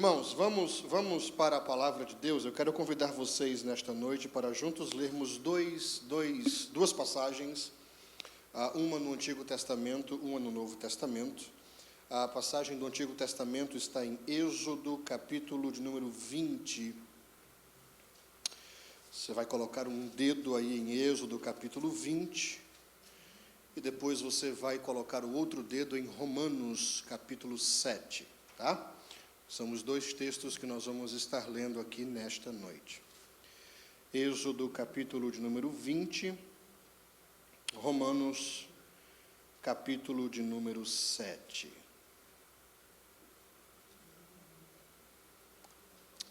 Irmãos, vamos para a palavra de Deus. Eu quero convidar vocês nesta noite para juntos lermos duas passagens, uma no Antigo Testamento, uma no Novo Testamento. A passagem do Antigo Testamento está em Êxodo, capítulo de número 20. Você vai colocar um dedo aí em Êxodo, capítulo 20, e depois você vai colocar o outro dedo em Romanos, capítulo 7, tá? São os dois textos que nós vamos estar lendo aqui nesta noite. Êxodo, capítulo de número 20, Romanos, capítulo de número 7.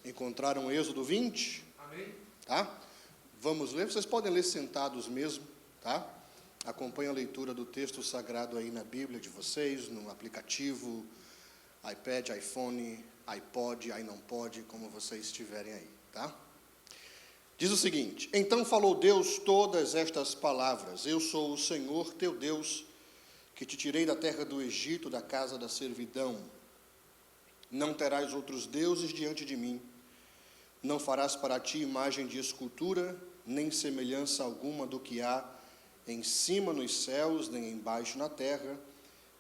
Encontraram Êxodo 20? Amém. Tá? Vamos ler. Vocês podem ler sentados mesmo, tá? Acompanhe a leitura do texto sagrado aí na Bíblia de vocês, no aplicativo, iPad, iPhone, iPod, iNonPod, como vocês estiverem aí, tá? Diz o seguinte: então falou Deus todas estas palavras: eu sou o Senhor teu Deus, que te tirei da terra do Egito, da casa da servidão. Não terás outros deuses diante de mim. Não farás para ti imagem de escultura, nem semelhança alguma do que há em cima nos céus, nem embaixo na terra,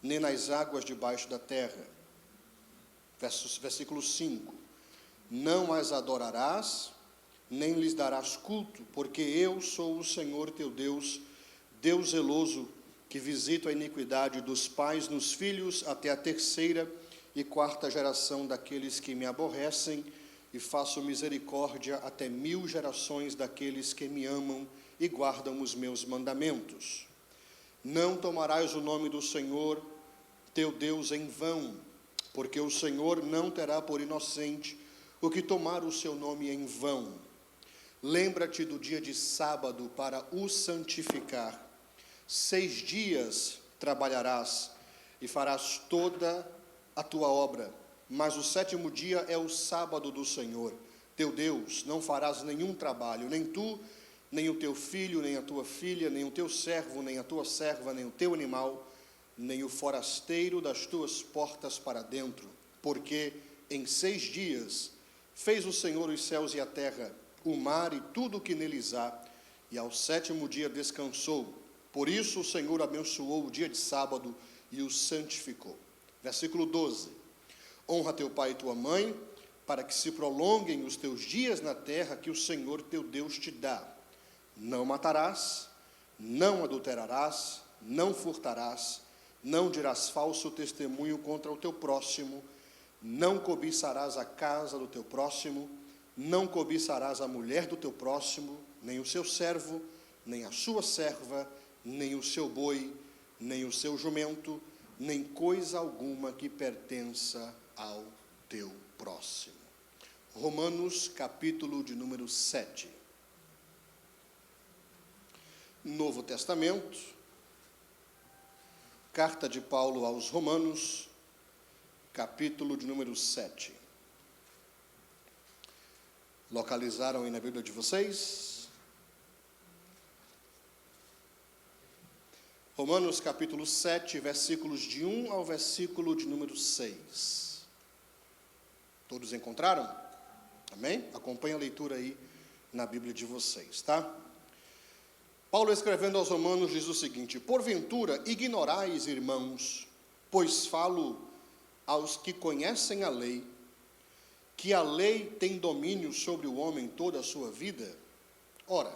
nem nas águas debaixo da terra. Versículo 5. Não as adorarás, nem lhes darás culto, porque eu sou o Senhor teu Deus, Deus zeloso, que visito a iniquidade dos pais nos filhos até a terceira e quarta geração daqueles que me aborrecem, e faço misericórdia até 1000 gerações daqueles que me amam e guardam os meus mandamentos. Não tomarás o nome do Senhor teu Deus em vão, porque o Senhor não terá por inocente o que tomar o seu nome em vão. Lembra-te do dia de sábado para o santificar. 6 dias trabalharás e farás toda a tua obra, mas o 7º dia é o sábado do Senhor, teu Deus. Não farás nenhum trabalho, nem tu, nem o teu filho, nem a tua filha, nem o teu servo, nem a tua serva, nem o teu animal, nem o forasteiro das tuas portas para dentro, porque em 6 dias fez o Senhor os céus e a terra, o mar e tudo o que neles há, e ao 7º dia descansou. Por isso o Senhor abençoou o dia de sábado e o santificou. Versículo 12. Honra teu pai e tua mãe, para que se prolonguem os teus dias na terra que o Senhor teu Deus te dá. Não matarás, não adulterarás, não furtarás, não dirás falso testemunho contra o teu próximo, não cobiçarás a casa do teu próximo, não cobiçarás a mulher do teu próximo, nem o seu servo, nem a sua serva, nem o seu boi, nem o seu jumento, nem coisa alguma que pertença ao teu próximo. Romanos, capítulo de número 7. Novo Testamento. Carta de Paulo aos Romanos, capítulo de número 7. Localizaram aí na Bíblia de vocês? Romanos, capítulo 7, versículos de 1 ao versículo de número 6. Todos encontraram? Amém? Acompanhe a leitura aí na Bíblia de vocês, tá? Paulo, escrevendo aos Romanos, diz o seguinte: porventura ignorais, irmãos, pois falo aos que conhecem a lei, que a lei tem domínio sobre o homem toda a sua vida? Ora,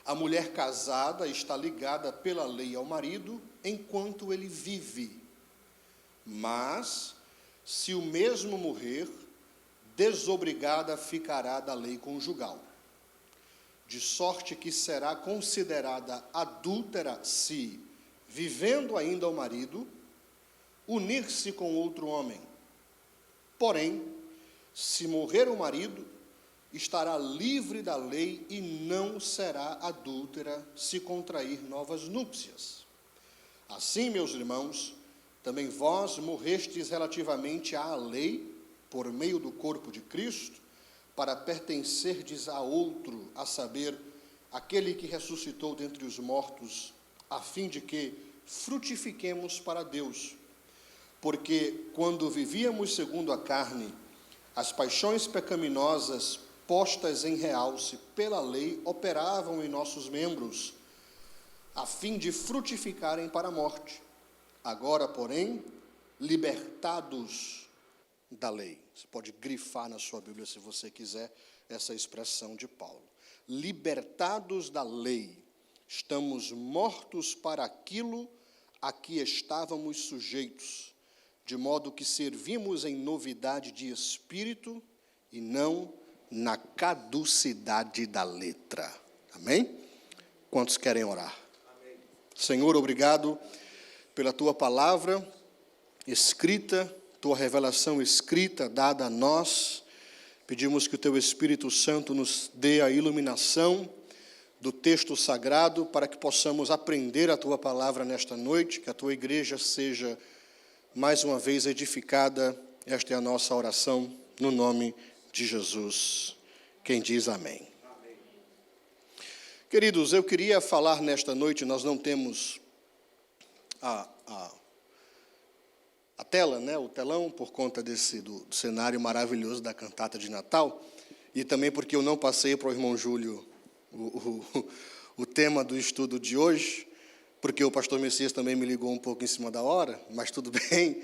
a mulher casada está ligada pela lei ao marido enquanto ele vive. Mas, se o mesmo morrer, desobrigada ficará da lei conjugal. De sorte que será considerada adúltera se, vivendo ainda o marido, unir-se com outro homem. Porém, se morrer o marido, estará livre da lei e não será adúltera se contrair novas núpcias. Assim, meus irmãos, também vós morrestes relativamente à lei, por meio do corpo de Cristo, para pertencerdes a outro, a saber, aquele que ressuscitou dentre os mortos, a fim de que frutifiquemos para Deus. porque quando vivíamos segundo a carne, as paixões pecaminosas postas em realce pela lei operavam em nossos membros, a fim de frutificarem para a morte. Agora, porém, libertados da lei. Você pode grifar na sua Bíblia, se você quiser, essa expressão de Paulo. Libertados da lei, estamos mortos para aquilo a que estávamos sujeitos, de modo que servimos em novidade de espírito e não na caducidade da letra. Amém? Quantos querem orar? Amém. Senhor, obrigado pela tua palavra escrita, tua revelação escrita dada a nós. Pedimos que o teu Espírito Santo nos dê a iluminação do texto sagrado para que possamos aprender a tua palavra nesta noite, que a tua igreja seja mais uma vez edificada. Esta é a nossa oração no nome de Jesus. Quem diz amém. Amém. Queridos, eu queria falar nesta noite, nós não temos a tela, né, o telão, por conta do cenário maravilhoso da cantata de Natal, e também porque eu não passei para o irmão Júlio o tema do estudo de hoje, porque o pastor Messias também me ligou um pouco em cima da hora, mas tudo bem.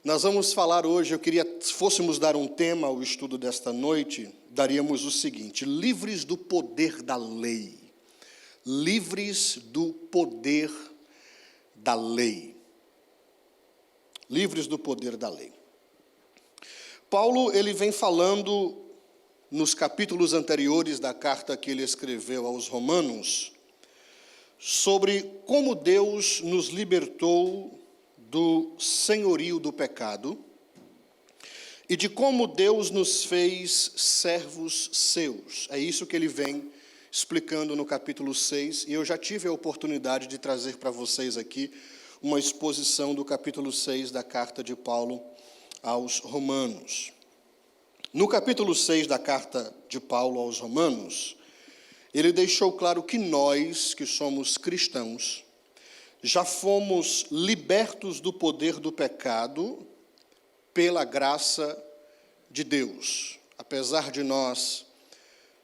Nós vamos falar hoje, eu queria, se fôssemos dar um tema ao estudo desta noite, daríamos o seguinte: livres do poder da lei. Livres do poder da lei. Livres do poder da lei. Paulo, ele vem falando nos capítulos anteriores da carta que ele escreveu aos Romanos, sobre como Deus nos libertou do senhorio do pecado e de como Deus nos fez servos seus. É isso que ele vem explicando no capítulo 6, e eu já tive a oportunidade de trazer para vocês aqui uma exposição do capítulo 6 da carta de Paulo aos Romanos. No capítulo 6 da carta de Paulo aos Romanos, ele deixou claro que nós, que somos cristãos, já fomos libertos do poder do pecado pela graça de Deus. Apesar de nós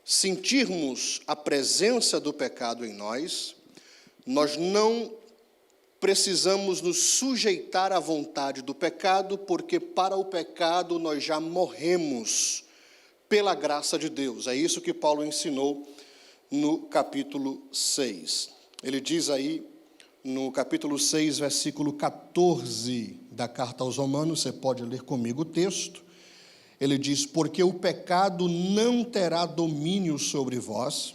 sentirmos a presença do pecado em nós, nós não precisamos nos sujeitar à vontade do pecado, porque para o pecado nós já morremos pela graça de Deus. É isso que Paulo ensinou no capítulo 6. Ele diz aí, no capítulo 6, versículo 14 da carta aos Romanos, você pode ler comigo o texto. Ele diz: porque o pecado não terá domínio sobre vós,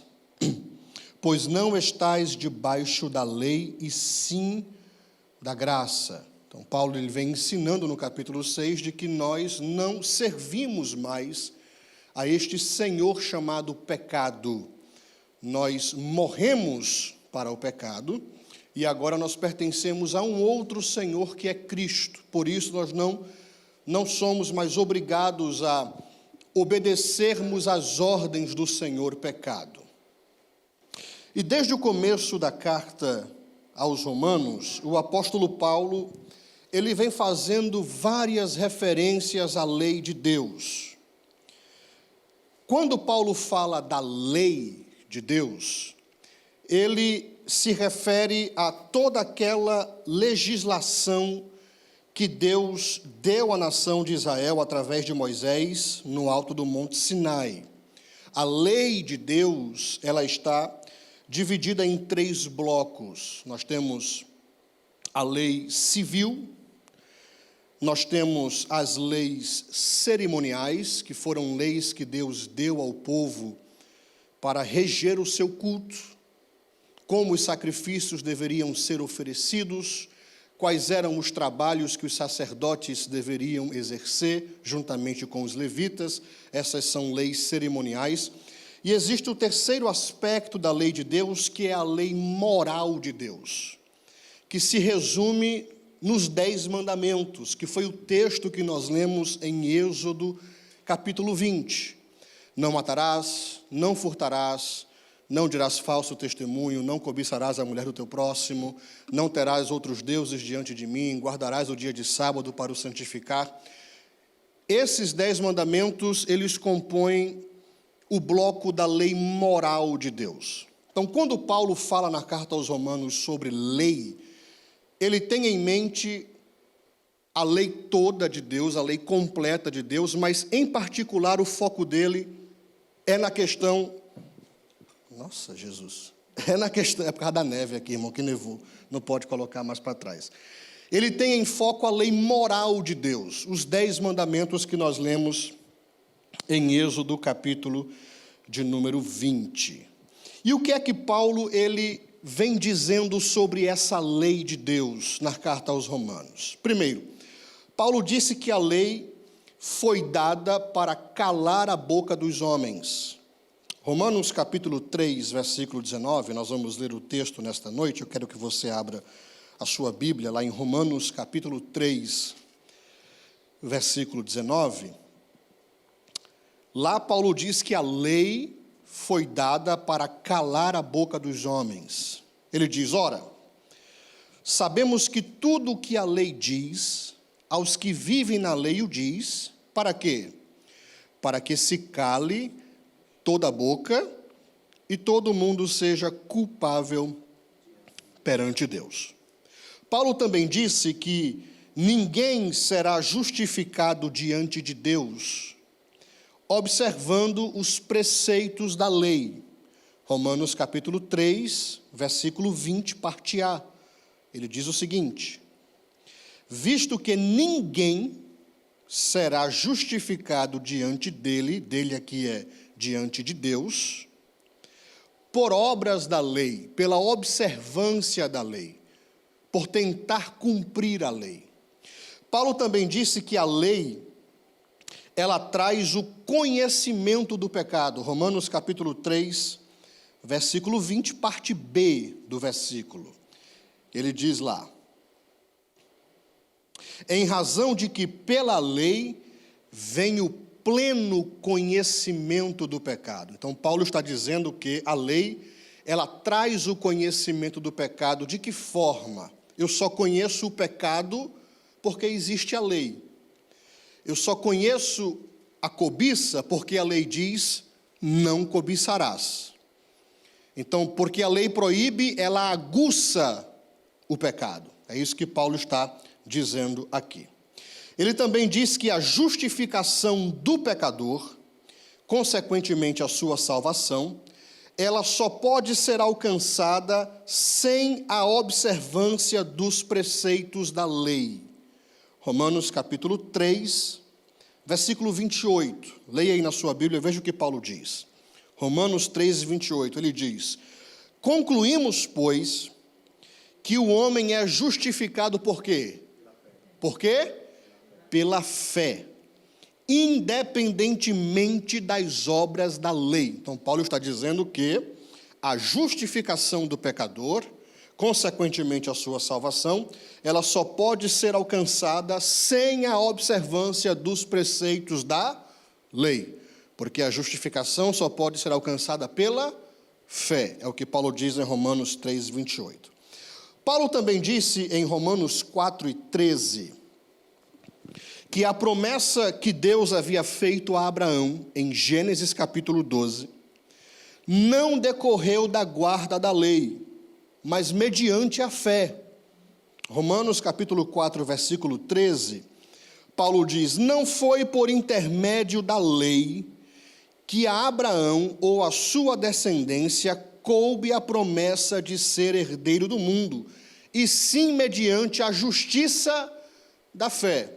pois não estáis debaixo da lei, e sim da graça. Então, Paulo ele vem ensinando no capítulo 6 de que nós não servimos mais a este senhor chamado pecado. Nós morremos para o pecado e agora nós pertencemos a um outro Senhor que é Cristo. Por isso nós não somos mais obrigados a obedecermos às ordens do Senhor pecado. E desde o começo da carta aos Romanos, o apóstolo Paulo, ele vem fazendo várias referências à lei de Deus. Quando Paulo fala da lei de Deus, ele se refere a toda aquela legislação que Deus deu à nação de Israel através de Moisés no alto do Monte Sinai. A lei de Deus, ela está dividida em 3 blocos. Nós temos a lei civil, nós temos as leis cerimoniais, que foram leis que Deus deu ao povo para reger o seu culto, como os sacrifícios deveriam ser oferecidos, quais eram os trabalhos que os sacerdotes deveriam exercer, juntamente com os levitas. Essas são leis cerimoniais. E existe o terceiro aspecto da lei de Deus, que é a lei moral de Deus, que se resume nos 10 mandamentos, que foi o texto que nós lemos em Êxodo, capítulo 20. Não matarás, não furtarás, não dirás falso testemunho, não cobiçarás a mulher do teu próximo, não terás outros deuses diante de mim, guardarás o dia de sábado para o santificar. Esses 10 mandamentos, eles compõem o bloco da lei moral de Deus. Então, quando Paulo fala na carta aos Romanos sobre lei, ele tem em mente a lei toda de Deus, a lei completa de Deus, mas, em particular, o foco dele é na questão... Nossa, Jesus! É por causa da neve aqui, irmão, que nevou. Não pode colocar mais para trás. Ele tem em foco a lei moral de Deus, os 10 mandamentos que nós lemos em Êxodo, capítulo de número 20. E o que é que Paulo ele vem dizendo sobre essa lei de Deus na carta aos Romanos? Primeiro, Paulo disse que a lei foi dada para calar a boca dos homens. Romanos capítulo 3, versículo 19, nós vamos ler o texto nesta noite. Eu quero que você abra a sua Bíblia lá em Romanos capítulo 3, versículo 19. Lá Paulo diz que a lei foi dada para calar a boca dos homens. Ele diz, ora, sabemos que tudo o que a lei diz, aos que vivem na lei o diz, para quê? Para que se cale toda a boca e todo mundo seja culpável perante Deus. Paulo também disse que ninguém será justificado diante de Deus observando os preceitos da lei. Romanos capítulo 3, versículo 20, parte A. Ele diz o seguinte, visto que ninguém será justificado diante dele aqui é diante de Deus, por obras da lei, pela observância da lei, por tentar cumprir a lei. Paulo também disse que a lei ela traz o conhecimento do pecado. Romanos capítulo 3, versículo 20, parte B do versículo. Ele diz lá, em razão de que pela lei vem o pleno conhecimento do pecado. Então, Paulo está dizendo que a lei, ela traz o conhecimento do pecado. De que forma? Eu só conheço o pecado porque existe a lei. Eu só conheço a cobiça porque a lei diz, não cobiçarás. Então, porque a lei proíbe, ela aguça o pecado. É isso que Paulo está dizendo aqui. Ele também diz que a justificação do pecador, consequentemente a sua salvação, ela só pode ser alcançada sem a observância dos preceitos da lei. Romanos capítulo 3, versículo 28. Leia aí na sua Bíblia, veja o que Paulo diz. Romanos 3, 28, ele diz, concluímos, pois, que o homem é justificado por quê? Por quê? Pela fé, independentemente das obras da lei. Então, Paulo está dizendo que a justificação do pecador, consequentemente a sua salvação, ela só pode ser alcançada sem a observância dos preceitos da lei, porque a justificação só pode ser alcançada pela fé, é o que Paulo diz em Romanos 3, 28. Paulo também disse em Romanos 4 e 13, que a promessa que Deus havia feito a Abraão, em Gênesis capítulo 12, não decorreu da guarda da lei, mas mediante a fé. Romanos capítulo 4, versículo 13, Paulo diz, não foi por intermédio da lei que a Abraão ou a sua descendência coube a promessa de ser herdeiro do mundo, e sim mediante a justiça da fé.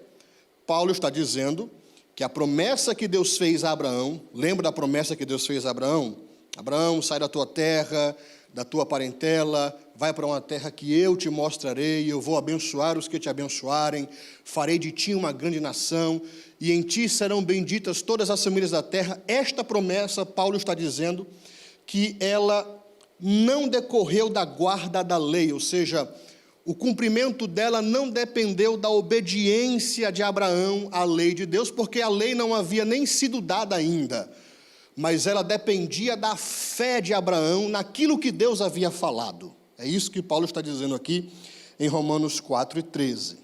Paulo está dizendo que a promessa que Deus fez a Abraão, lembra da promessa que Deus fez a Abraão? Abraão, sai da tua terra, da tua parentela, vai para uma terra que eu te mostrarei, eu vou abençoar os que te abençoarem, farei de ti uma grande nação, e em ti serão benditas todas as famílias da terra. Esta promessa, Paulo está dizendo, que ela não decorreu da guarda da lei, ou seja, o cumprimento dela não dependeu da obediência de Abraão à lei de Deus, porque a lei não havia nem sido dada ainda. mas ela dependia da fé de Abraão naquilo que Deus havia falado. É isso que Paulo está dizendo aqui em Romanos 4:13.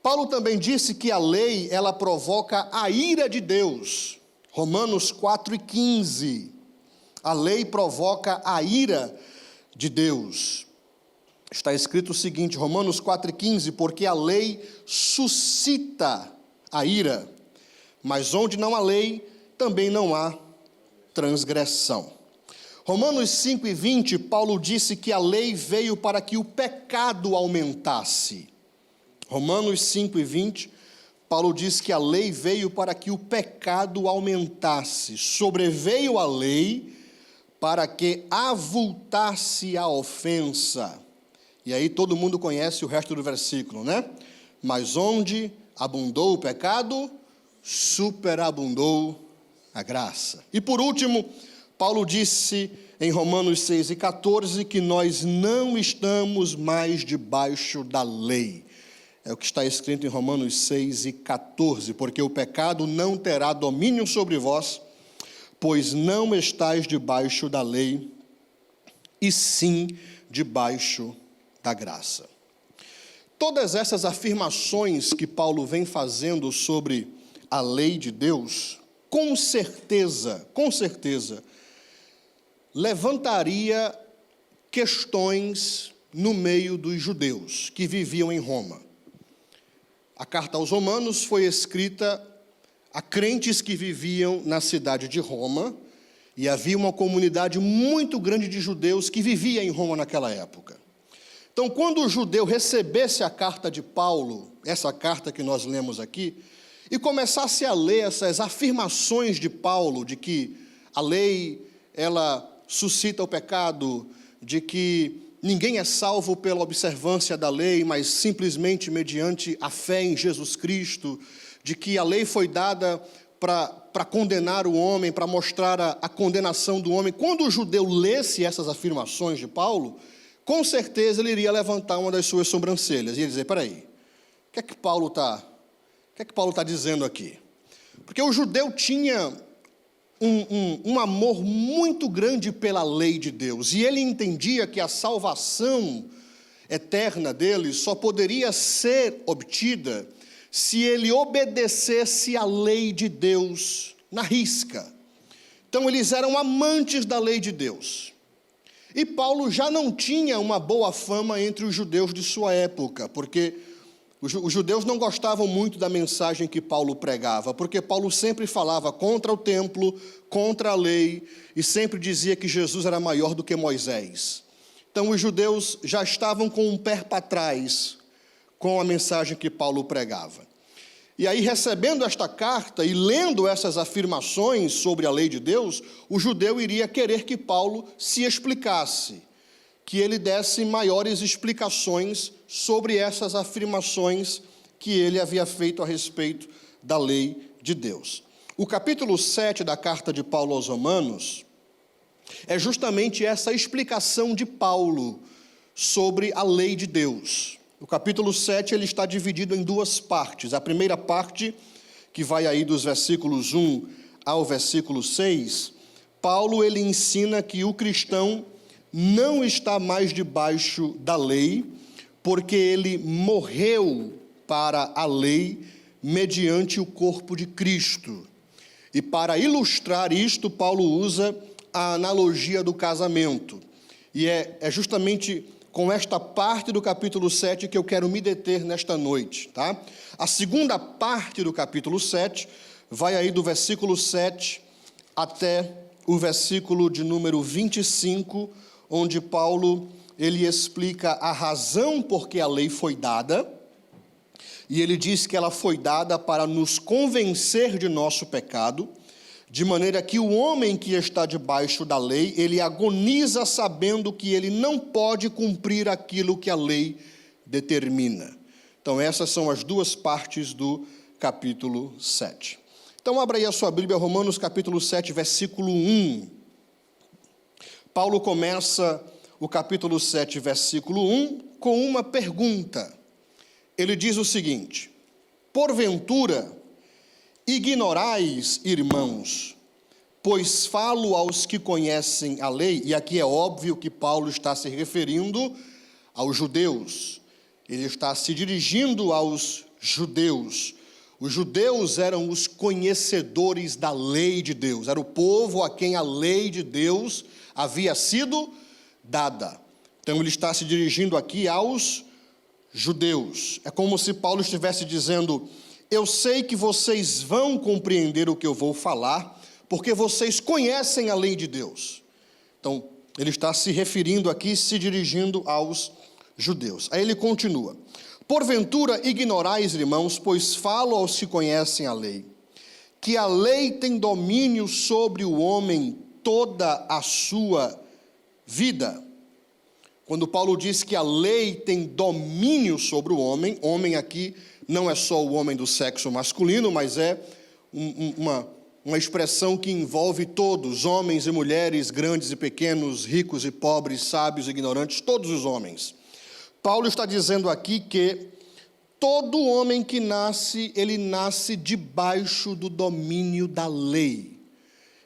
Paulo também disse que a lei, ela provoca a ira de Deus. Romanos 4:15. A lei provoca a ira de Deus. Está escrito o seguinte, Romanos 4:15, porque a lei suscita a ira, mas onde não há lei, também não há transgressão. Romanos 5:20, Paulo disse que a lei veio para que o pecado aumentasse. Romanos 5:20, Paulo diz que a lei veio para que o pecado aumentasse. Sobreveio a lei para que avultasse a ofensa. E aí todo mundo conhece o resto do versículo, né? Mas onde abundou o pecado, superabundou a graça. E por último, Paulo disse em Romanos 6:14 que nós não estamos mais debaixo da lei. É o que está escrito em Romanos 6:14, porque o pecado não terá domínio sobre vós, pois não estáis debaixo da lei, e sim debaixo da graça. Todas essas afirmações que Paulo vem fazendo sobre a lei de Deus, com certeza, levantaria questões no meio dos judeus que viviam em Roma. A carta aos Romanos foi escrita a crentes que viviam na cidade de Roma, e havia uma comunidade muito grande de judeus que vivia em Roma naquela época. Então, quando o judeu recebesse a carta de Paulo, essa carta que nós lemos aqui, e começasse a ler essas afirmações de Paulo, de que a lei, ela suscita o pecado, de que ninguém é salvo pela observância da lei, mas simplesmente mediante a fé em Jesus Cristo, de que a lei foi dada para condenar o homem, para mostrar a condenação do homem. Quando o judeu lesse essas afirmações de Paulo, com certeza ele iria levantar uma das suas sobrancelhas e ia dizer, peraí, o que é que Paulo está dizendo aqui? Porque o judeu tinha um amor muito grande pela lei de Deus, e ele entendia que a salvação eterna dele só poderia ser obtida se ele obedecesse à lei de Deus na risca. Então eles eram amantes da lei de Deus. E Paulo já não tinha uma boa fama entre os judeus de sua época, porque os judeus não gostavam muito da mensagem que Paulo pregava, porque Paulo sempre falava contra o templo, contra a lei, e sempre dizia que Jesus era maior do que Moisés. Então os judeus já estavam com um pé para trás com a mensagem que Paulo pregava. E aí, recebendo esta carta e lendo essas afirmações sobre a lei de Deus, o judeu iria querer que Paulo se explicasse, que ele desse maiores explicações sobre essas afirmações que ele havia feito a respeito da lei de Deus. O capítulo 7 da carta de Paulo aos Romanos é justamente essa explicação de Paulo sobre a lei de Deus. O capítulo 7 ele está dividido em duas partes. A primeira parte, que vai aí dos versículos 1 ao versículo 6, Paulo ele ensina que o cristão não está mais debaixo da lei, porque ele morreu para a lei mediante o corpo de Cristo. E para ilustrar isto, Paulo usa a analogia do casamento. E é justamente com esta parte do capítulo 7 que eu quero me deter nesta noite, tá? A segunda parte do capítulo 7 vai aí do versículo 7 até o versículo de número 25, onde Paulo ele explica a razão por que a lei foi dada, e ele diz que ela foi dada para nos convencer de nosso pecado, de maneira que o homem que está debaixo da lei, ele agoniza sabendo que ele não pode cumprir aquilo que a lei determina. Então essas são as duas partes do capítulo 7. Então abra aí a sua Bíblia, Romanos capítulo 7, versículo 1. Paulo começa o capítulo 7, versículo 1, com uma pergunta. Ele diz o seguinte: porventura ignorais, irmãos, pois falo aos que conhecem a lei, e aqui é óbvio que Paulo está se referindo aos judeus, ele está se dirigindo aos judeus. Os judeus eram os conhecedores da lei de Deus, era o povo a quem a lei de Deus havia sido dada. Então ele está se dirigindo aqui aos judeus. É como se Paulo estivesse dizendo: eu sei que vocês vão compreender o que eu vou falar, porque vocês conhecem a lei de Deus. Então, ele está se referindo aqui, se dirigindo aos judeus. Aí ele continua: porventura ignorais, irmãos, pois falo aos que conhecem a lei, que a lei tem domínio sobre o homem toda a sua vida. Quando Paulo diz que a lei tem domínio sobre o homem, homem aqui não é só o homem do sexo masculino, mas é uma expressão que envolve todos, homens e mulheres, grandes e pequenos, ricos e pobres, sábios e ignorantes, todos os homens. Paulo está dizendo aqui que todo homem que nasce, ele nasce debaixo do domínio da lei.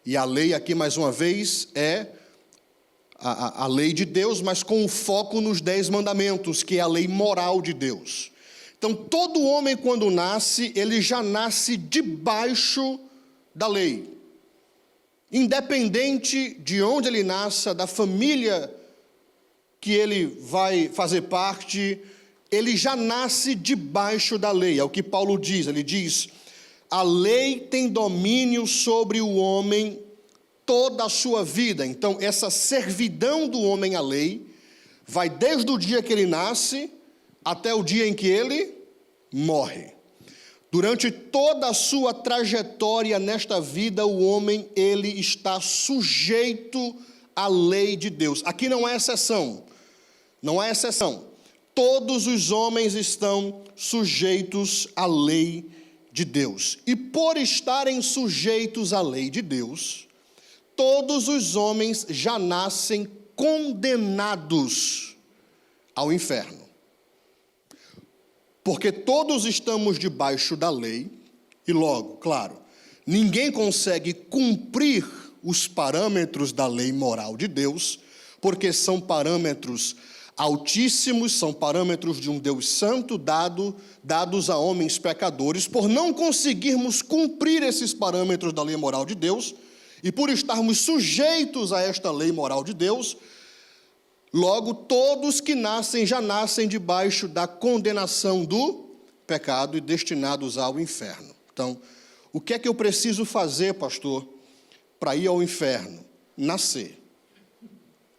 E a lei aqui, mais uma vez, é a lei de Deus, mas com o foco nos 10 mandamentos, que é a lei moral de Deus. Então, todo homem, quando nasce, ele já nasce debaixo da lei. Independente de onde ele nasça, da família que ele vai fazer parte, ele já nasce debaixo da lei. É o que Paulo diz, ele diz: a lei tem domínio sobre o homem toda a sua vida. Então, essa servidão do homem à lei vai desde o dia que ele nasce até o dia em que ele morre. Durante toda a sua trajetória nesta vida, o homem, ele está sujeito à lei de Deus. Aqui não há exceção. Não há exceção. Todos os homens estão sujeitos à lei de Deus. E por estarem sujeitos à lei de Deus, todos os homens já nascem condenados ao inferno. Porque todos estamos debaixo da lei, e logo, claro, ninguém consegue cumprir os parâmetros da lei moral de Deus, porque são parâmetros altíssimos, são parâmetros de um Deus santo dados a homens pecadores. Por não conseguirmos cumprir esses parâmetros da lei moral de Deus, e por estarmos sujeitos a esta lei moral de Deus, logo todos que nascem já nascem debaixo da condenação do pecado e destinados ao inferno. Então, o que é que eu preciso fazer, pastor, para ir ao inferno? Nascer.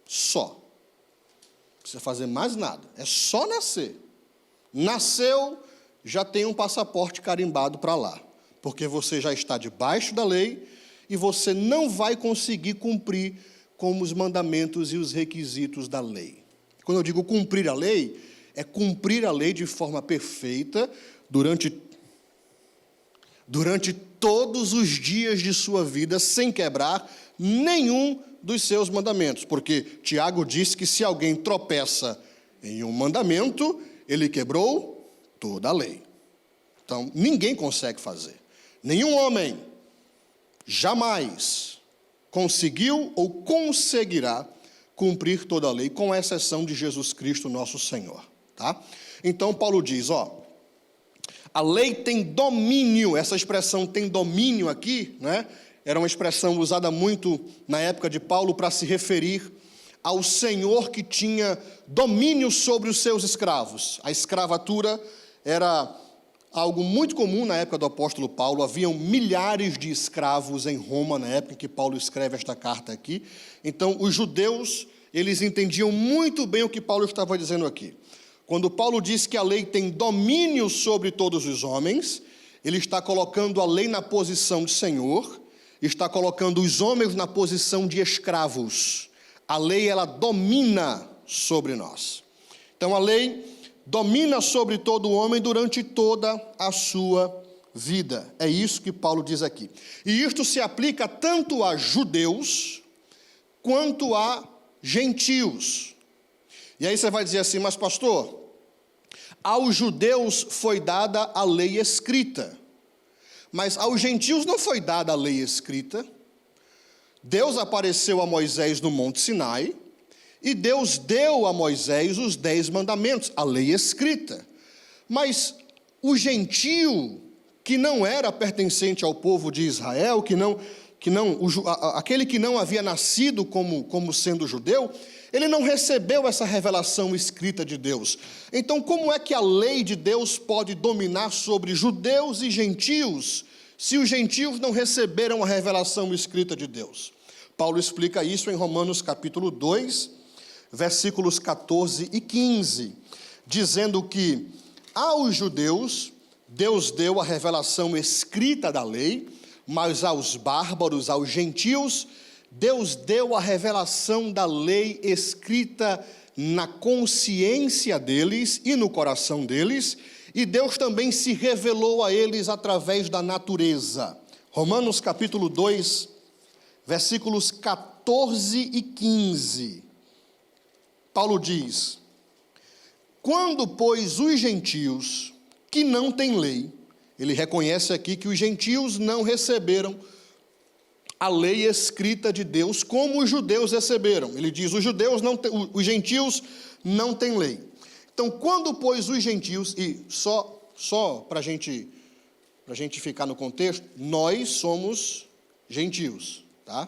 Só. Não precisa fazer mais nada. É só nascer. Nasceu, já tem um passaporte carimbado para lá. Porque você já está debaixo da lei e você não vai conseguir cumprir com os mandamentos e os requisitos da lei. Quando eu digo cumprir a lei, é cumprir a lei de forma perfeita durante todos os dias de sua vida, sem quebrar nenhum dos seus mandamentos. Porque Tiago diz que se alguém tropeça em um mandamento, ele quebrou toda a lei. Então, ninguém consegue fazer. Nenhum homem jamais conseguiu ou conseguirá cumprir toda a lei, com exceção de Jesus Cristo, nosso Senhor. Tá? Então, Paulo diz, a lei tem domínio. Essa expressão tem domínio aqui, né? Era uma expressão usada muito na época de Paulo para se referir ao senhor que tinha domínio sobre os seus escravos. A escravatura era algo muito comum na época do apóstolo Paulo. Haviam milhares de escravos em Roma na época em que Paulo escreve esta carta aqui. Então, os judeus, eles entendiam muito bem o que Paulo estava dizendo aqui. Quando Paulo diz que a lei tem domínio sobre todos os homens, ele está colocando a lei na posição de senhor, está colocando os homens na posição de escravos. A lei, ela domina sobre nós. Então, a lei domina sobre todo homem durante toda a sua vida. É isso que Paulo diz aqui. E isto se aplica tanto a judeus quanto a gentios. E aí você vai dizer assim, mas pastor, aos judeus foi dada a lei escrita, mas aos gentios não foi dada a lei escrita. Deus apareceu a Moisés no Monte Sinai, e Deus deu a Moisés os 10 mandamentos, a lei escrita. Mas o gentio, que não era pertencente ao povo de Israel, aquele que não havia nascido como sendo judeu, ele não recebeu essa revelação escrita de Deus. Então, como é que a lei de Deus pode dominar sobre judeus e gentios, se os gentios não receberam a revelação escrita de Deus? Paulo explica isso em Romanos capítulo 2, versículos 14 e 15, dizendo que aos judeus Deus deu a revelação escrita da lei, mas aos bárbaros, aos gentios, Deus deu a revelação da lei escrita na consciência deles e no coração deles, e Deus também se revelou a eles através da natureza. Romanos capítulo 2, versículos 14 e 15. Paulo diz: quando, pois, os gentios que não têm lei, ele reconhece aqui que os gentios não receberam a lei escrita de Deus como os judeus receberam. Ele diz, os gentios não têm lei. Então, quando, pois, os gentios, e só para a gente ficar no contexto, nós somos gentios, tá?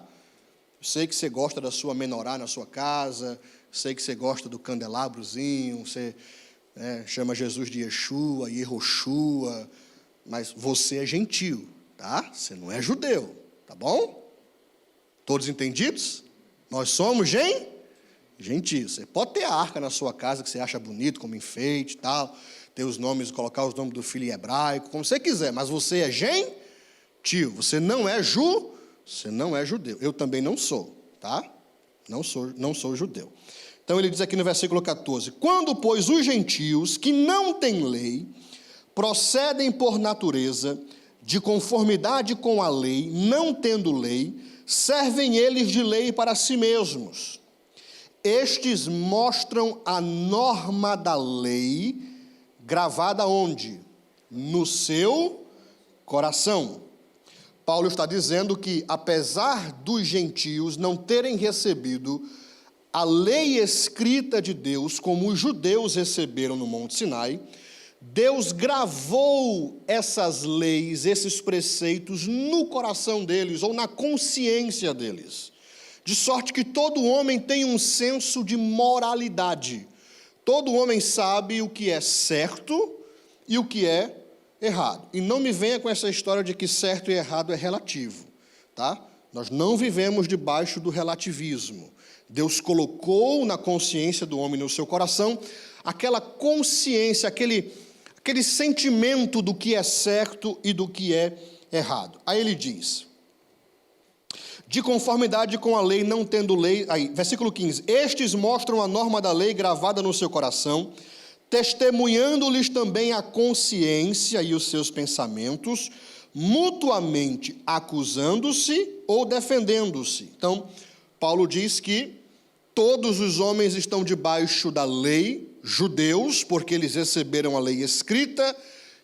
Eu sei que você gosta da sua menorá na sua casa, sei que você gosta do candelabrozinho, você chama Jesus de Yeshua, Yehoshua, mas você é gentio, tá? Você não é judeu, tá bom? Todos entendidos? Nós somos gentios. Você pode ter a arca na sua casa que você acha bonito, como enfeite e tal, ter os nomes, colocar os nomes do filho em hebraico, como você quiser, mas você é gentio, você não é judeu. Eu também não sou, tá? Não sou judeu. Então ele diz aqui no versículo 14, quando, pois, os gentios que não têm lei, procedem por natureza, de conformidade com a lei, não tendo lei, servem eles de lei para si mesmos. Estes mostram a norma da lei, gravada onde? No seu coração. Paulo está dizendo que, apesar dos gentios não terem recebido a lei escrita de Deus, como os judeus receberam no Monte Sinai, Deus gravou essas leis, esses preceitos no coração deles, ou na consciência deles, de sorte que todo homem tem um senso de moralidade. Todo homem sabe o que é certo e o que é errado. E não me venha com essa história de que certo e errado é relativo, tá? Nós não vivemos debaixo do relativismo. Deus colocou na consciência do homem, no seu coração, aquela consciência, aquele sentimento do que é certo e do que é errado. Aí ele diz, de conformidade com a lei, não tendo lei, aí, versículo 15, estes mostram a norma da lei gravada no seu coração, testemunhando-lhes também a consciência e os seus pensamentos, mutuamente acusando-se ou defendendo-se. Então, Paulo diz que todos os homens estão debaixo da lei, judeus, porque eles receberam a lei escrita,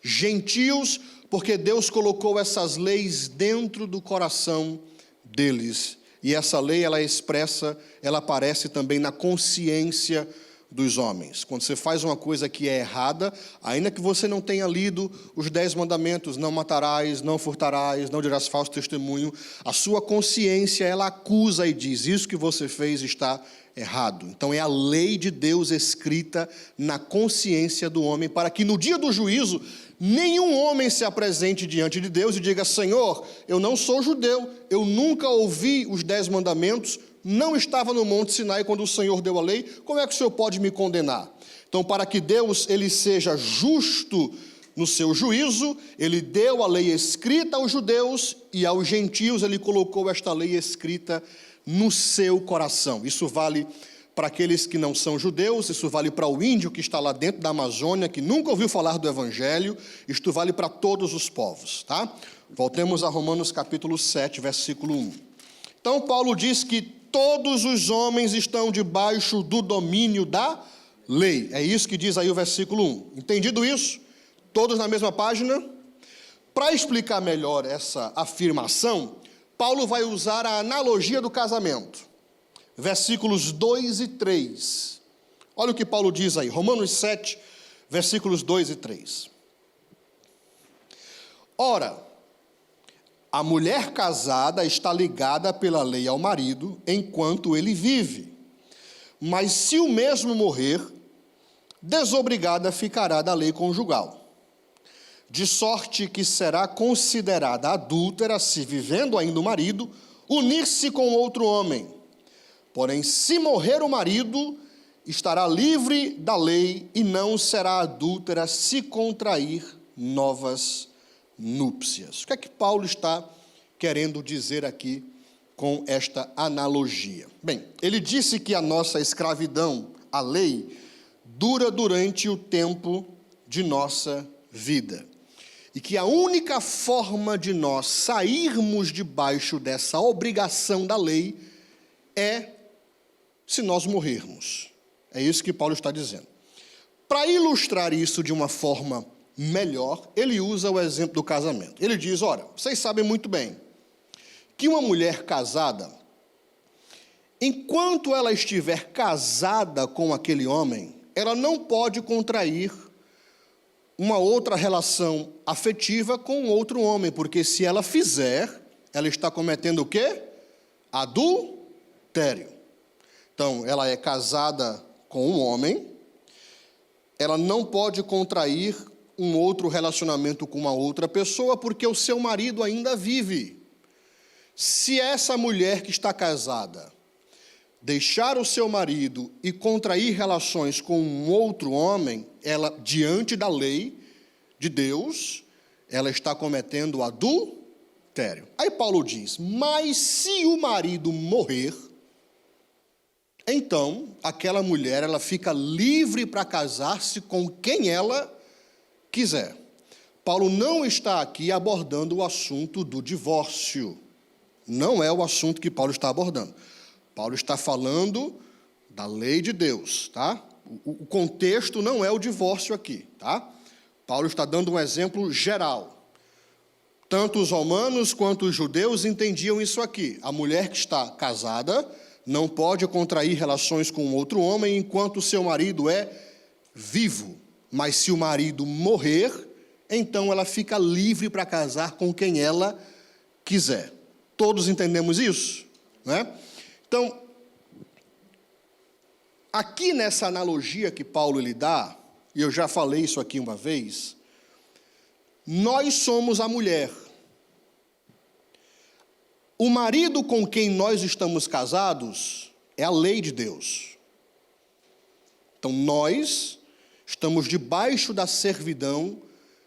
gentios, porque Deus colocou essas leis dentro do coração deles. E essa lei, ela aparece também na consciência dos homens. Quando você faz uma coisa que é errada, ainda que você não tenha lido os 10 mandamentos, não matarás, não furtarás, não dirás falso testemunho, a sua consciência, ela acusa e diz, isso que você fez está errado. Então é a lei de Deus escrita na consciência do homem, para que no dia do juízo, nenhum homem se apresente diante de Deus e diga, Senhor, eu não sou judeu, eu nunca ouvi os 10 mandamentos, não estava no Monte Sinai quando o Senhor deu a lei, como é que o Senhor pode me condenar? Então, para que Deus ele seja justo no seu juízo, ele deu a lei escrita aos judeus e aos gentios ele colocou esta lei escrita no seu coração. Isso vale para aqueles que não são judeus, isso vale para o índio que está lá dentro da Amazônia, que nunca ouviu falar do Evangelho, isto vale para todos os povos, tá? Voltemos a Romanos capítulo 7, versículo 1. Então, Paulo diz que todos os homens estão debaixo do domínio da lei. É isso que diz aí o versículo 1. Entendido isso? Todos na mesma página? Para explicar melhor essa afirmação, Paulo vai usar a analogia do casamento. Versículos 2 e 3. Olha o que Paulo diz aí, Romanos 7, versículos 2 e 3. Ora, a mulher casada está ligada pela lei ao marido enquanto ele vive. Mas se o mesmo morrer, desobrigada ficará da lei conjugal. De sorte que será considerada adúltera se, vivendo ainda o marido, unir-se com outro homem. Porém, se morrer o marido, estará livre da lei e não será adúltera se contrair novas núpcias. O que é que Paulo está querendo dizer aqui com esta analogia? Bem, ele disse que a nossa escravidão, a lei, dura durante o tempo de nossa vida. E que a única forma de nós sairmos debaixo dessa obrigação da lei é se nós morrermos. É isso que Paulo está dizendo. Para ilustrar isso de uma forma melhor, ele usa o exemplo do casamento. Ele diz, olha, vocês sabem muito bem que uma mulher casada, enquanto ela estiver casada com aquele homem, ela não pode contrair uma outra relação afetiva com outro homem, porque se ela fizer, ela está cometendo o quê? Adultério. Então, ela é casada com um homem, ela não pode contrair um outro relacionamento com uma outra pessoa, porque o seu marido ainda vive. Se essa mulher que está casada deixar o seu marido e contrair relações com um outro homem, ela, diante da lei de Deus, ela está cometendo adultério. Aí Paulo diz, mas se o marido morrer, então aquela mulher, ela fica livre para casar-se com quem ela quiser. Paulo não está aqui abordando o assunto do divórcio. Não é o assunto que Paulo está abordando. Paulo está falando da lei de Deus, tá? O contexto não é o divórcio aqui, tá? Paulo está dando um exemplo geral. Tanto os romanos quanto os judeus entendiam isso aqui. A mulher que está casada não pode contrair relações com outro homem enquanto o seu marido é vivo. Mas se o marido morrer, então ela fica livre para casar com quem ela quiser. Todos entendemos isso, né? Então, aqui nessa analogia que Paulo lhe dá, e eu já falei isso aqui uma vez, nós somos a mulher. O marido com quem nós estamos casados é a lei de Deus. Então, nós estamos debaixo da servidão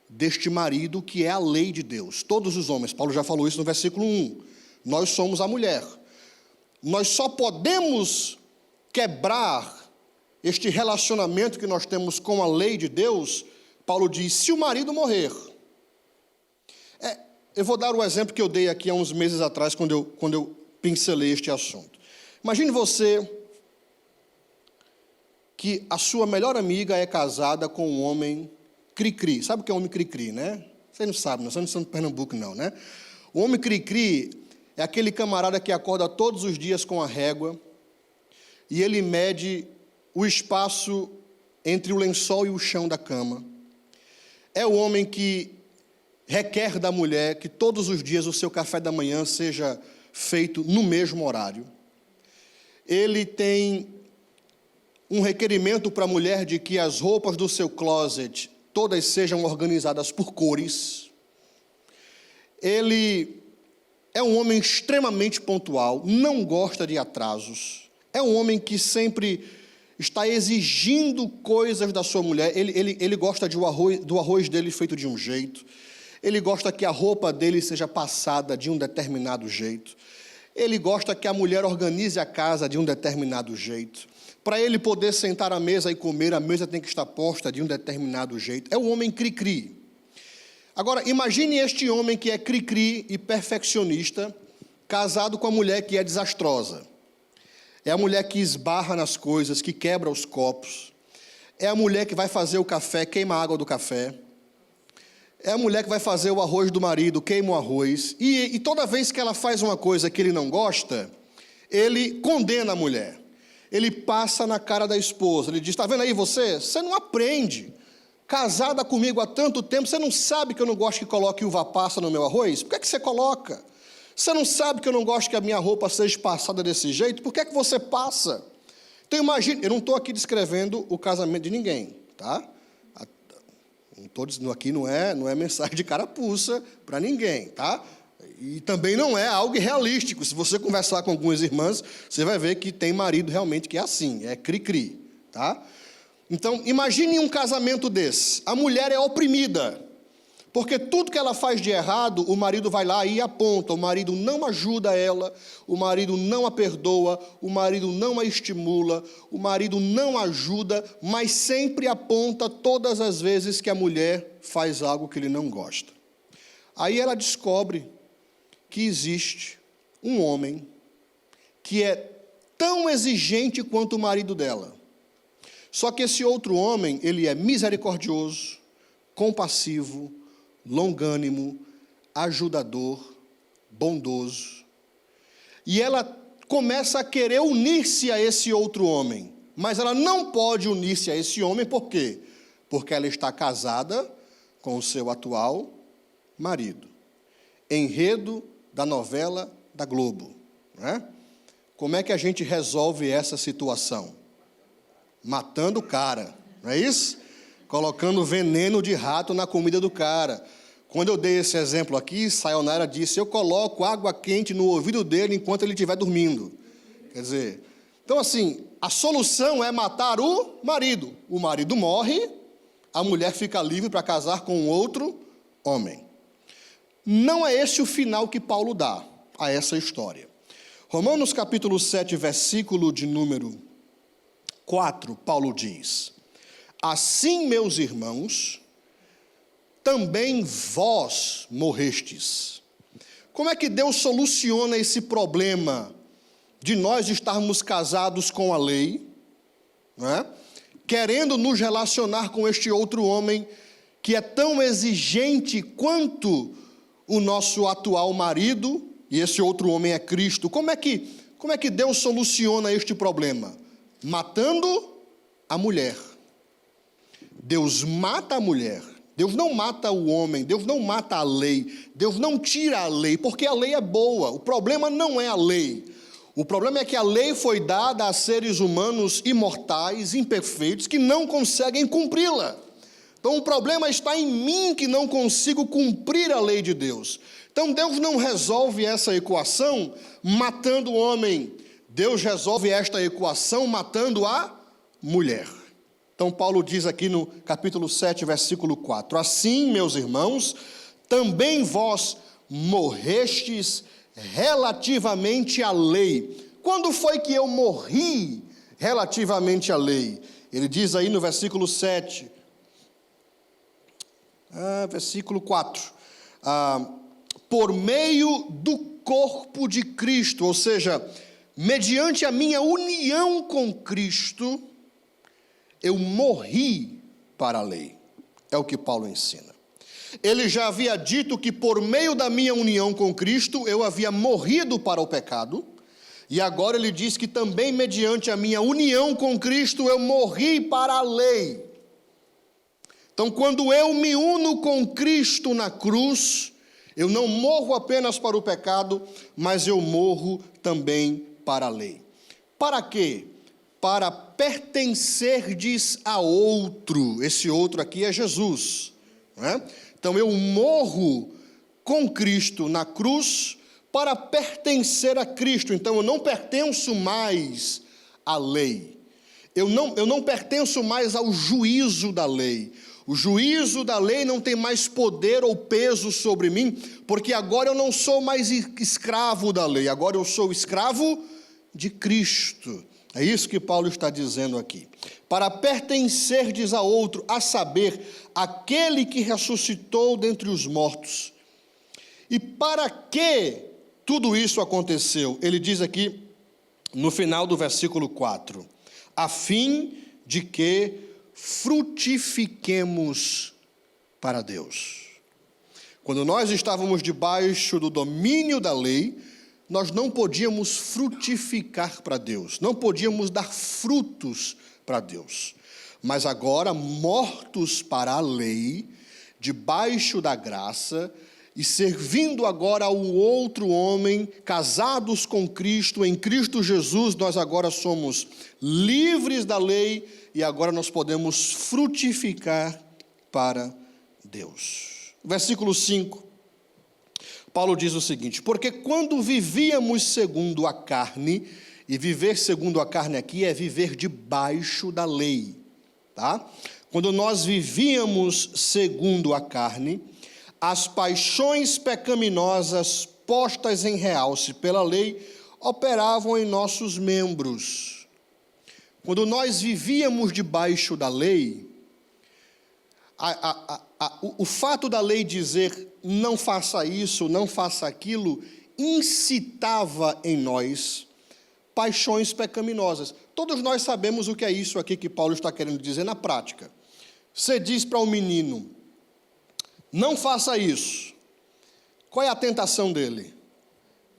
deste marido que é a lei de Deus. Todos os homens, Paulo já falou isso no versículo 1. Nós somos a mulher. Nós só podemos quebrar este relacionamento que nós temos com a lei de Deus, Paulo diz, se o marido morrer. Eu vou dar o exemplo que eu dei aqui há uns meses atrás, quando eu pincelei este assunto. Imagine você que a sua melhor amiga é casada com um homem cri-cri. Sabe o que é homem cri-cri, né? Você não sabe, não, você não é de Pernambuco não, né? O homem cri-cri é aquele camarada que acorda todos os dias com a régua e ele mede o espaço entre o lençol e o chão da cama. É o homem que requer da mulher que todos os dias o seu café da manhã seja feito no mesmo horário. Ele tem um requerimento para a mulher de que as roupas do seu closet todas sejam organizadas por cores. Ele é um homem extremamente pontual, não gosta de atrasos. É um homem que sempre está exigindo coisas da sua mulher. Ele gosta do arroz dele feito de um jeito. Ele gosta que a roupa dele seja passada de um determinado jeito. Ele gosta que a mulher organize a casa de um determinado jeito. Para ele poder sentar à mesa e comer, a mesa tem que estar posta de um determinado jeito. É o homem cri-cri. Agora, imagine este homem que é cri-cri e perfeccionista, casado com a mulher que é desastrosa. É a mulher que esbarra nas coisas, que quebra os copos. É a mulher que vai fazer o café, queima a água do café. É a mulher que vai fazer o arroz do marido, queima o arroz, e toda vez que ela faz uma coisa que ele não gosta, ele condena a mulher. Ele passa na cara da esposa, ele diz, está vendo aí você não aprende. Casada comigo há tanto tempo, você não sabe que eu não gosto que coloque uva passa no meu arroz? Por que você coloca? Você não sabe que eu não gosto que a minha roupa seja passada desse jeito? Por que você passa? Então imagine, eu não estou aqui descrevendo o casamento de ninguém, tá? Não estou dizendo aqui, não é mensagem de carapuça para ninguém, tá? E também não é algo irrealístico. Se você conversar com algumas irmãs, você vai ver que tem marido realmente que é assim, é cri-cri, tá? Então, imagine um casamento desse. A mulher é oprimida, porque tudo que ela faz de errado, o marido vai lá e aponta. O marido não ajuda ela, o marido não a perdoa, o marido não a estimula, o marido não ajuda, mas sempre aponta todas as vezes que a mulher faz algo que ele não gosta. Aí ela descobre que existe um homem que é tão exigente quanto o marido dela. Só que esse outro homem, ele é misericordioso, compassivo, longânimo, ajudador, bondoso. E ela começa a querer unir-se a esse outro homem. Mas ela não pode unir-se a esse homem, por quê? Porque ela está casada com o seu atual marido. Enredo da novela da Globo, não é? Como é que a gente resolve essa situação? Matando o cara, não é isso? Colocando veneno de rato na comida do cara. Quando eu dei esse exemplo aqui, Sayonara disse, eu coloco água quente no ouvido dele enquanto ele estiver dormindo. Quer dizer, então assim, a solução é matar o marido. O marido morre, a mulher fica livre para casar com outro homem. Não é esse o final que Paulo dá a essa história. Romanos capítulo 7, versículo de número 4, Paulo diz, assim, meus irmãos, também vós morrestes. Como é que Deus soluciona esse problema de nós estarmos casados com a lei, não é? Querendo nos relacionar com este outro homem que é tão exigente quanto o nosso atual marido, e esse outro homem é Cristo? Como é que Deus soluciona este problema? Matando a mulher. Deus mata a mulher. Deus não mata o homem, Deus não mata a lei, Deus não tira a lei, porque a lei é boa. O problema não é a lei. O problema é que a lei foi dada a seres humanos imortais, imperfeitos, que não conseguem cumpri-la. Então o problema está em mim, que não consigo cumprir a lei de Deus. Então Deus não resolve essa equação matando o homem. Deus resolve esta equação matando a mulher. Então Paulo diz aqui no capítulo 7, versículo 4, assim, meus irmãos, também vós morrestes relativamente à lei. Quando foi que eu morri relativamente à lei? Ele diz aí no versículo 7, versículo 4, por meio do corpo de Cristo, ou seja, mediante a minha união com Cristo, eu morri para a lei. É o que Paulo ensina. Ele já havia dito que por meio da minha união com Cristo, eu havia morrido para o pecado, e agora ele diz que também mediante a minha união com Cristo, eu morri para a lei. Então, quando eu me uno com Cristo na cruz, eu não morro apenas para o pecado, mas eu morro também para a lei. Para quê? Para pertencerdes a outro. Esse outro aqui é Jesus, não é? Então eu morro com Cristo na cruz para pertencer a Cristo. Então eu não pertenço mais à lei. Eu não pertenço mais ao juízo da lei. O juízo da lei não tem mais poder ou peso sobre mim, porque agora eu não sou mais escravo da lei, agora eu sou escravo de Cristo. É isso que Paulo está dizendo aqui. Para pertencerdes a outro, a saber, aquele que ressuscitou dentre os mortos. E para que tudo isso aconteceu? Ele diz aqui no final do versículo 4, a fim de que frutifiquemos para Deus. Quando nós estávamos debaixo do domínio da lei, nós não podíamos frutificar para Deus, não podíamos dar frutos para Deus. Mas agora, mortos para a lei, debaixo da graça, e servindo agora ao outro homem, casados com Cristo, em Cristo Jesus, nós agora somos livres da lei e agora nós podemos frutificar para Deus. Versículo 5, Paulo diz o seguinte: porque quando vivíamos segundo a carne, e viver segundo a carne aqui é viver debaixo da lei, tá? Quando nós vivíamos segundo a carne, as paixões pecaminosas postas em realce pela lei operavam em nossos membros. Quando nós vivíamos debaixo da lei, o fato da lei dizer não faça isso, não faça aquilo, incitava em nós paixões pecaminosas. Todos nós sabemos o que é isso aqui que Paulo está querendo dizer na prática. Você diz para um menino, não faça isso. Qual é a tentação dele?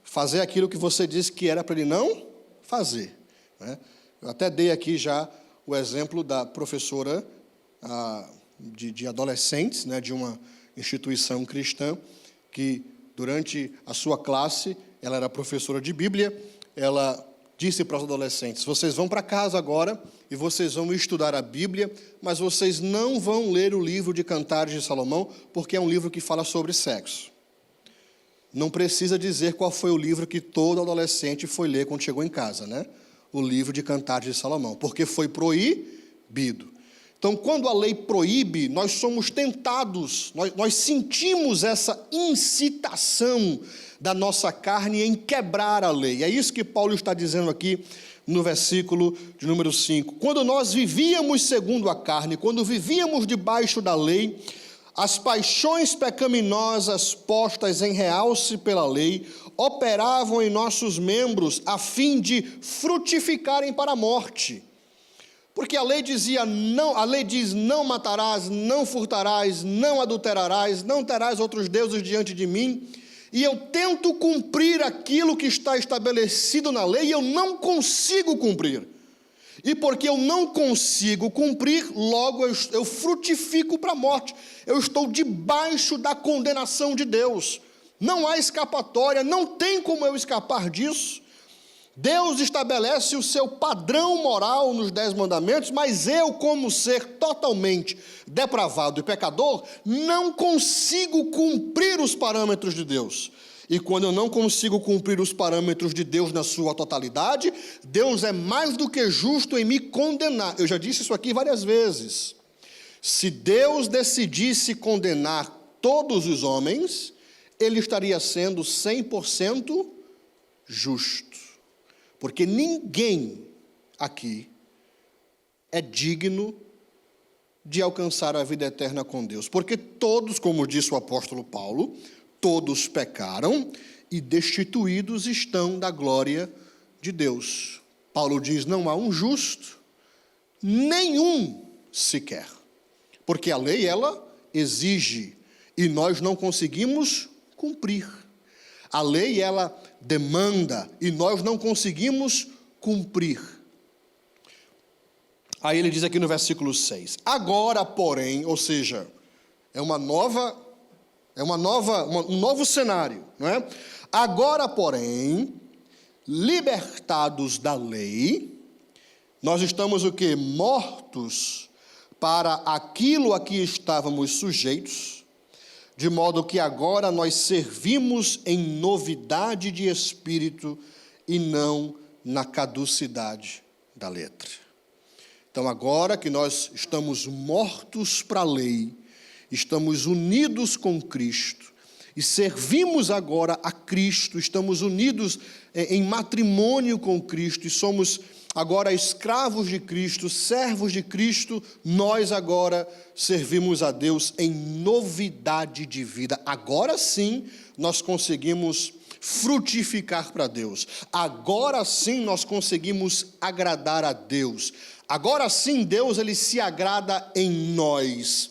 Fazer aquilo que você disse que era para ele não fazer, né? Eu até dei aqui já o exemplo da professora de adolescentes, né, de uma instituição cristã, que durante a sua classe, ela era professora de Bíblia, ela disse para os adolescentes, vocês vão para casa agora e vocês vão estudar a Bíblia, mas vocês não vão ler o livro de Cantares de Salomão, porque é um livro que fala sobre sexo. Não precisa dizer qual foi o livro que todo adolescente foi ler quando chegou em casa, né? O livro de Cantares de Salomão, porque foi proibido. Então, quando a lei proíbe, nós somos tentados, nós sentimos essa incitação da nossa carne em quebrar a lei. É isso que Paulo está dizendo aqui no versículo de número 5. Quando nós vivíamos segundo a carne, quando vivíamos debaixo da lei, as paixões pecaminosas postas em realce pela lei operavam em nossos membros a fim de frutificarem para a morte. Porque a lei dizia não, a lei diz não matarás, não furtarás, não adulterarás, não terás outros deuses diante de mim. E eu tento cumprir aquilo que está estabelecido na lei e eu não consigo cumprir. E porque eu não consigo cumprir, logo eu frutifico para a morte. Eu estou debaixo da condenação de Deus. Não há escapatória, não tem como eu escapar disso. Deus estabelece o seu padrão moral nos 10 mandamentos, mas eu, como ser totalmente depravado e pecador, não consigo cumprir os parâmetros de Deus. E quando eu não consigo cumprir os parâmetros de Deus na sua totalidade, Deus é mais do que justo em me condenar. Eu já disse isso aqui várias vezes. Se Deus decidisse condenar todos os homens, Ele estaria sendo 100% justo. Porque ninguém aqui é digno de alcançar a vida eterna com Deus. Porque todos, como disse o apóstolo Paulo, todos pecaram e destituídos estão da glória de Deus. Paulo diz, não há um justo, nenhum sequer. Porque a lei, ela exige, e nós não conseguimos cumprir. A lei, ela demanda, e nós não conseguimos cumprir. Aí ele diz aqui no versículo 6, agora, porém, ou seja, um novo cenário, não é? Agora, porém, libertados da lei, nós estamos o quê? Mortos para aquilo a que estávamos sujeitos, de modo que agora nós servimos em novidade de espírito e não na caducidade da letra. Então, agora que nós estamos mortos para a lei, estamos unidos com Cristo e servimos agora a Cristo, estamos unidos em matrimônio com Cristo e somos agora escravos de Cristo, servos de Cristo, nós agora servimos a Deus em novidade de vida. Agora sim nós conseguimos frutificar para Deus. Agora sim nós conseguimos agradar a Deus. Agora sim Deus, ele se agrada em nós.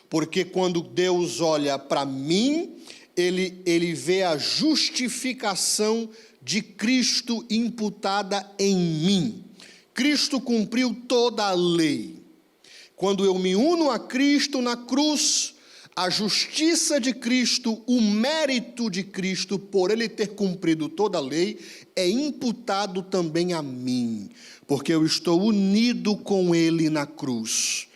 Porque quando Deus olha para mim, ele vê a justificação de Cristo imputada em mim. Cristo cumpriu toda a lei. Quando eu me uno a Cristo na cruz, a justiça de Cristo, o mérito de Cristo, por ele ter cumprido toda a lei, é imputado também a mim, porque eu estou unido com ele na cruz.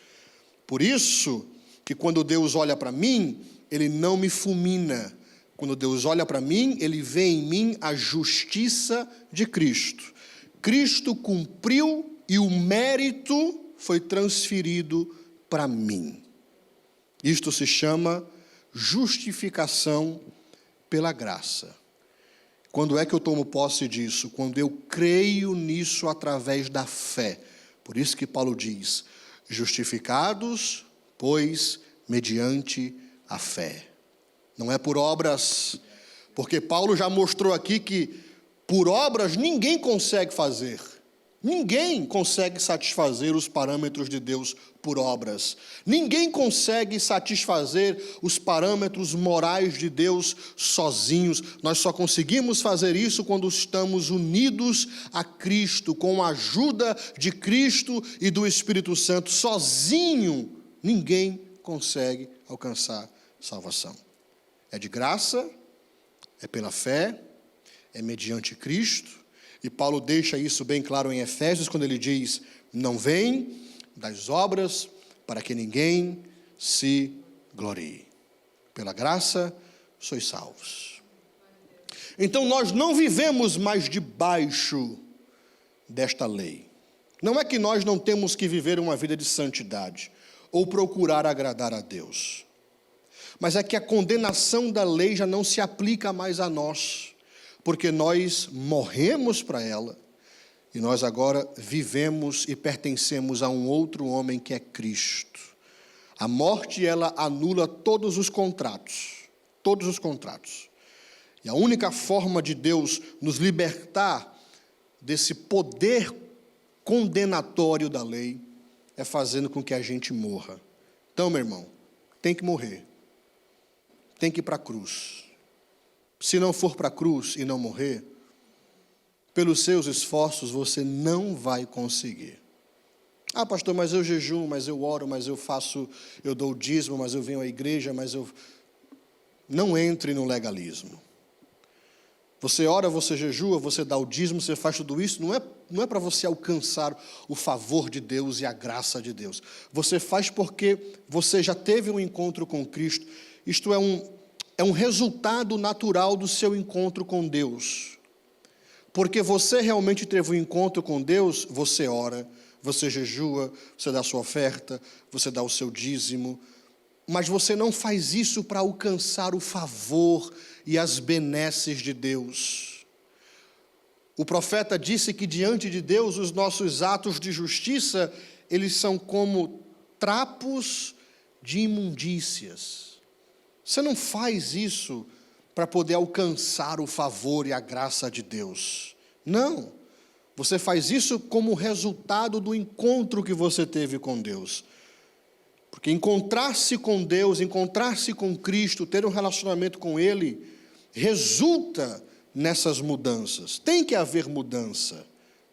Por isso que quando Deus olha para mim, ele não me fulmina. Quando Deus olha para mim, ele vê em mim a justiça de Cristo. Cristo cumpriu e o mérito foi transferido para mim. Isto se chama justificação pela graça. Quando é que eu tomo posse disso? Quando eu creio nisso através da fé. Por isso que Paulo diz, justificados, pois, mediante a fé. Não é por obras, porque Paulo já mostrou aqui que por obras ninguém consegue fazer. Ninguém consegue satisfazer os parâmetros de Deus por obras. Ninguém consegue satisfazer os parâmetros morais de Deus sozinhos. Nós só conseguimos fazer isso quando estamos unidos a Cristo, com a ajuda de Cristo e do Espírito Santo. Sozinho, ninguém consegue alcançar salvação. É de graça, é pela fé, é mediante Cristo. E Paulo deixa isso bem claro em Efésios, quando ele diz, não vem das obras para que ninguém se glorie. Pela graça, sois salvos. Então nós não vivemos mais debaixo desta lei. Não é que nós não temos que viver uma vida de santidade, ou procurar agradar a Deus. Mas é que a condenação da lei já não se aplica mais a nós, porque nós morremos para ela, e nós agora vivemos e pertencemos a um outro homem que é Cristo. A morte, ela anula todos os contratos. E a única forma de Deus nos libertar desse poder condenatório da lei é fazendo com que a gente morra. Então, meu irmão, tem que morrer. Tem que ir para a cruz. Se não for para a cruz e não morrer, pelos seus esforços você não vai conseguir. Ah, pastor, mas eu jejuo, mas eu oro, mas eu faço, eu dou o dízimo, mas eu venho à igreja, mas eu... Não entre no legalismo. Você ora, você jejua, você dá o dízimo, você faz tudo isso, não é para você alcançar o favor de Deus e a graça de Deus. Você faz porque você já teve um encontro com Cristo. Isto é um resultado natural do seu encontro com Deus. Porque você realmente teve um encontro com Deus, você ora, você jejua, você dá a sua oferta, você dá o seu dízimo, mas você não faz isso para alcançar o favor e as benesses de Deus. O profeta disse que diante de Deus os nossos atos de justiça, eles são como trapos de imundícias. Você não faz isso para poder alcançar o favor e a graça de Deus. Não. Você faz isso como resultado do encontro que você teve com Deus. Porque encontrar-se com Deus, encontrar-se com Cristo, ter um relacionamento com Ele, resulta nessas mudanças. Tem que haver mudança.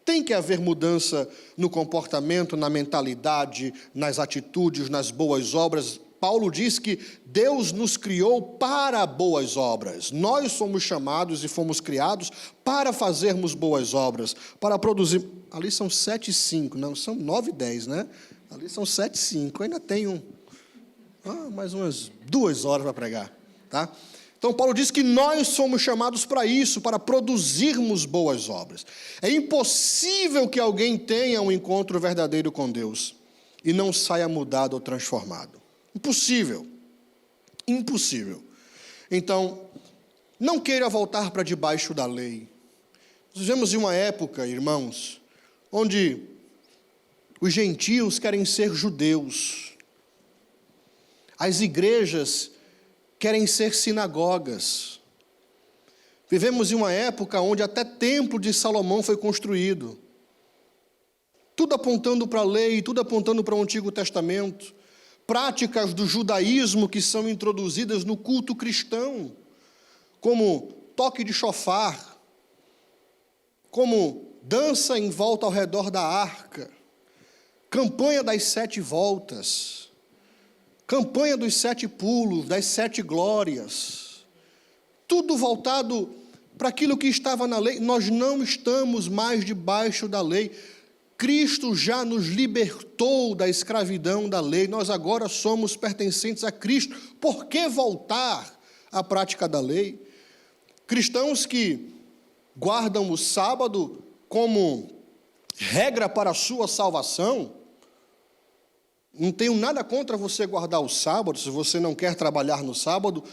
Tem que haver mudança no comportamento, na mentalidade, nas atitudes, nas boas obras. Paulo diz que Deus nos criou para boas obras. Nós somos chamados e fomos criados para fazermos boas obras, para produzir... Ali são 7:05, não, são 9:10, né? Ali são 7:05, ainda tenho mais umas 2 horas para pregar, tá? Então, Paulo diz que nós somos chamados para isso, para produzirmos boas obras. É impossível que alguém tenha um encontro verdadeiro com Deus e não saia mudado ou transformado. Impossível. Impossível. Então, não queira voltar para debaixo da lei. Nós vivemos em uma época, irmãos, onde os gentios querem ser judeus. As igrejas querem ser sinagogas. Vivemos em uma época onde até templo de Salomão foi construído. Tudo apontando para a lei, tudo apontando para o Antigo Testamento. Práticas do judaísmo que são introduzidas no culto cristão. como toque de chofar, como dança em volta ao redor da arca, campanha das 7 voltas, campanha dos 7 pulos, das 7 glórias, tudo voltado para aquilo que estava na lei. Nós não estamos mais debaixo da lei. Cristo já nos libertou da escravidão da lei, nós agora somos pertencentes a Cristo. Por que voltar à prática da lei? Cristãos que guardam o sábado como regra para a sua salvação, não tenho nada contra você guardar o sábado. Se você não quer trabalhar no sábado,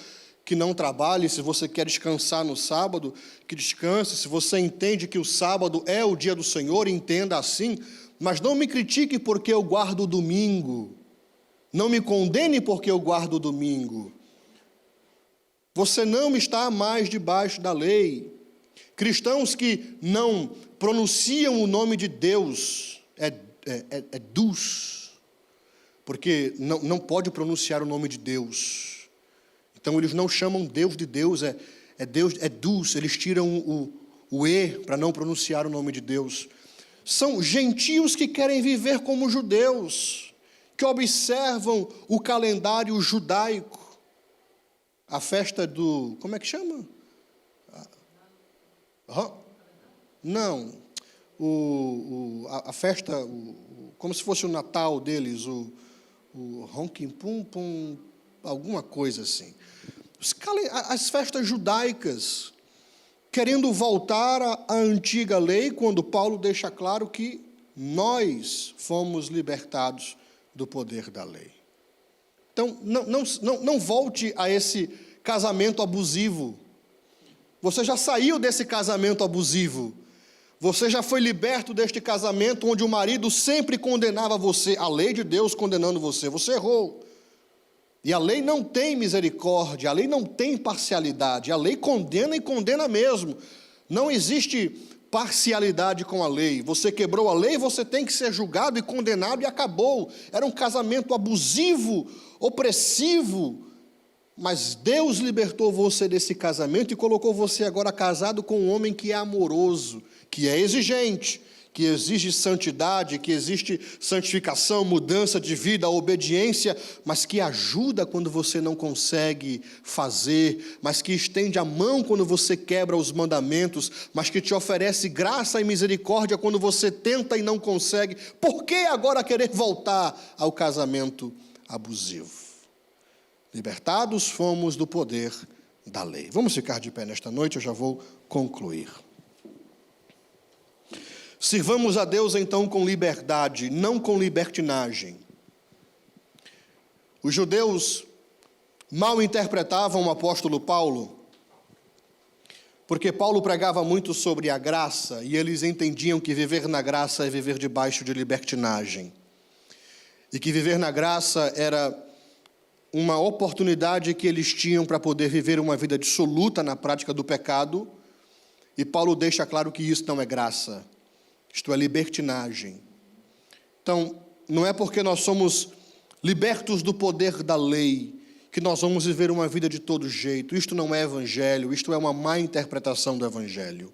que não trabalhe. Se você quer descansar no sábado, que descanse. Se você entende que o sábado é o dia do Senhor, entenda assim. Mas não me critique porque eu guardo o domingo. Não me condene porque eu guardo o domingo. Você não está mais debaixo da lei. Cristãos que não pronunciam o nome de Deus, é dus, porque não pode pronunciar o nome de Deus. Então eles não chamam Deus de Deus, Deus, é dus, eles tiram o E para não pronunciar o nome de Deus. São gentios que querem viver como judeus, que observam o calendário judaico, a festa do, como é que chama? Não, a festa, como se fosse o Natal deles, o Honkin Pum Pum, alguma coisa assim. As festas judaicas, querendo voltar à antiga lei, quando Paulo deixa claro que nós fomos libertados do poder da lei. Então, não volte a esse casamento abusivo. Você já saiu desse casamento abusivo. Você já foi liberto deste casamento onde o marido sempre condenava você, a lei de Deus condenando você. Você errou. E a lei não tem misericórdia, a lei não tem parcialidade. A lei condena e condena mesmo. Não existe parcialidade com a lei. Você quebrou a lei, você tem que ser julgado e condenado e acabou. Era um casamento abusivo, opressivo. Mas Deus libertou você desse casamento e colocou você agora casado com um homem que é amoroso, que é exigente, que exige santidade, que existe santificação, mudança de vida, obediência, mas que ajuda quando você não consegue fazer, mas que estende a mão quando você quebra os mandamentos, mas que te oferece graça e misericórdia quando você tenta e não consegue. Por que agora querer voltar ao casamento abusivo? Libertados fomos do poder da lei. Vamos ficar de pé nesta noite, eu já vou concluir. Sirvamos a Deus então com liberdade, não com libertinagem. Os judeus mal interpretavam o apóstolo Paulo, porque Paulo pregava muito sobre a graça, e eles entendiam que viver na graça é viver debaixo de libertinagem. E que viver na graça era uma oportunidade que eles tinham para poder viver uma vida dissoluta na prática do pecado, e Paulo deixa claro que isso não é graça, isto é libertinagem. Então, não é porque nós somos libertos do poder da lei que nós vamos viver uma vida de todo jeito. Isto não é evangelho, isto é uma má interpretação do evangelho.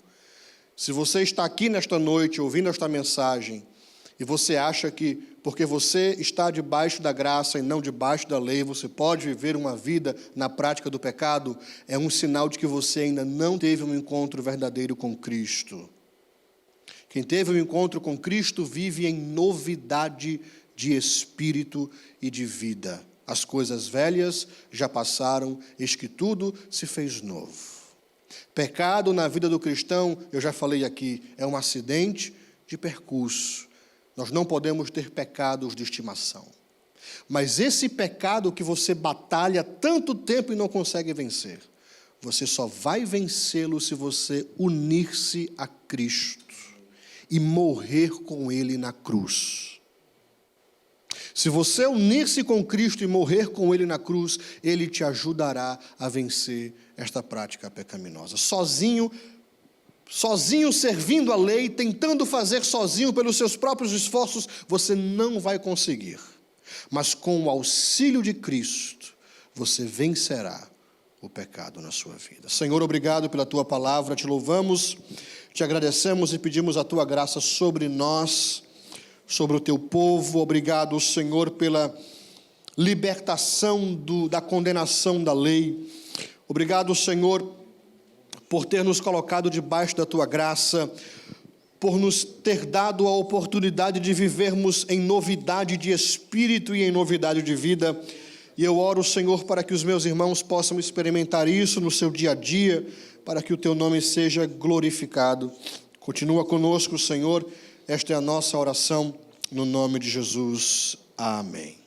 Se você está aqui nesta noite ouvindo esta mensagem e você acha que porque você está debaixo da graça e não debaixo da lei, você pode viver uma vida na prática do pecado, é um sinal de que você ainda não teve um encontro verdadeiro com Cristo. Quem teve um encontro com Cristo vive em novidade de espírito e de vida. As coisas velhas já passaram, eis que tudo se fez novo. Pecado na vida do cristão, eu já falei aqui, é um acidente de percurso. Nós não podemos ter pecados de estimação. Mas esse pecado que você batalha tanto tempo e não consegue vencer, você só vai vencê-lo se você unir-se a Cristo e morrer com Ele na cruz. Se você unir-se com Cristo e morrer com Ele na cruz, Ele te ajudará a vencer esta prática pecaminosa. Sozinho servindo a lei, tentando fazer sozinho pelos seus próprios esforços, você não vai conseguir. Mas com o auxílio de Cristo, você vencerá o pecado na sua vida. Senhor, obrigado pela tua palavra, te louvamos, te agradecemos e pedimos a tua graça sobre nós, sobre o teu povo. Obrigado, Senhor, pela libertação da condenação da lei. Obrigado, Senhor, por ter nos colocado debaixo da tua graça, por nos ter dado a oportunidade de vivermos em novidade de espírito e em novidade de vida. E eu oro, Senhor, para que os meus irmãos possam experimentar isso no seu dia a dia, para que o teu nome seja glorificado. Continua conosco, Senhor. Esta é a nossa oração, no nome de Jesus. Amém.